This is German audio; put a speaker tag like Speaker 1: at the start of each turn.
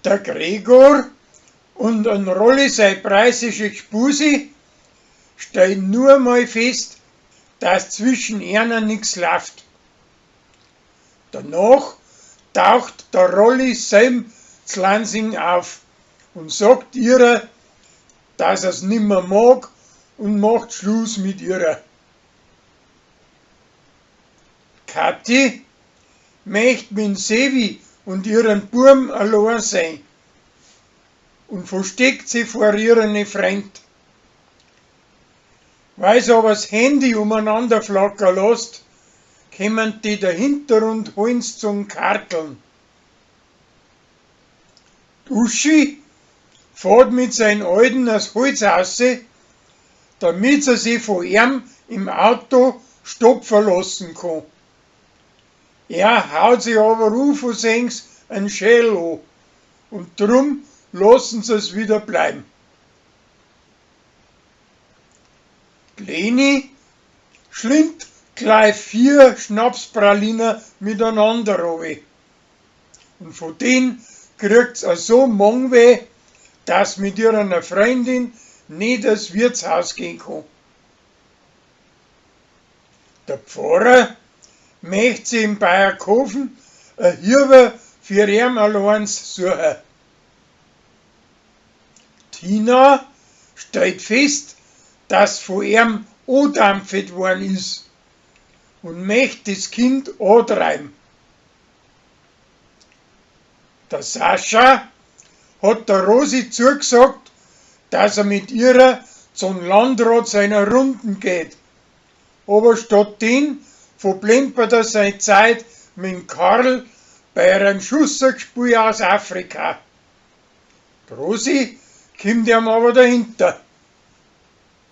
Speaker 1: Der Gregor und ein Rolli sein preisische Gspusi stellen nur mal fest, dass zwischen ihnen nichts läuft. Danach taucht der Rolli selben zu Lansing auf und sagt ihr, dass er's nimmer mag und macht Schluss mit ihr. Kathi möchte mit Sevi und ihren Burm allein sein und versteckt sie vor ihren Freund. Weil sie aber das Handy umeinander flackern lässt, kommen die dahinter und holen's zum Karteln. Uschi fährt mit seinen Alten das Holz raus, damit er sich von ihm im Auto stopfen lassen kann. Er haut sich aber auf und senkt's einen Schädel an und drum lassen sie es wieder bleiben. Leni schlingt gleich 4 Schnapspraliner miteinander runter. Und von denen kriegt's so Mangweh, dass mit ihrer Freundin nicht ins Wirtshaus gehen kann. Der Pfarrer möchte sich in Bayerkofen ein Hirber für ihn allein suchen. Tina stellt fest, dass von ihm angedampft worden ist und möchte das Kind antreiben. Der Sascha hat der Rosi zugesagt, dass er mit ihr zum Landrat seiner Runden geht. Aber stattdessen verplempert er seine Zeit mit dem Karl bei einem Schusserspiel aus Afrika. Die Rosi kommt ihm aber dahinter.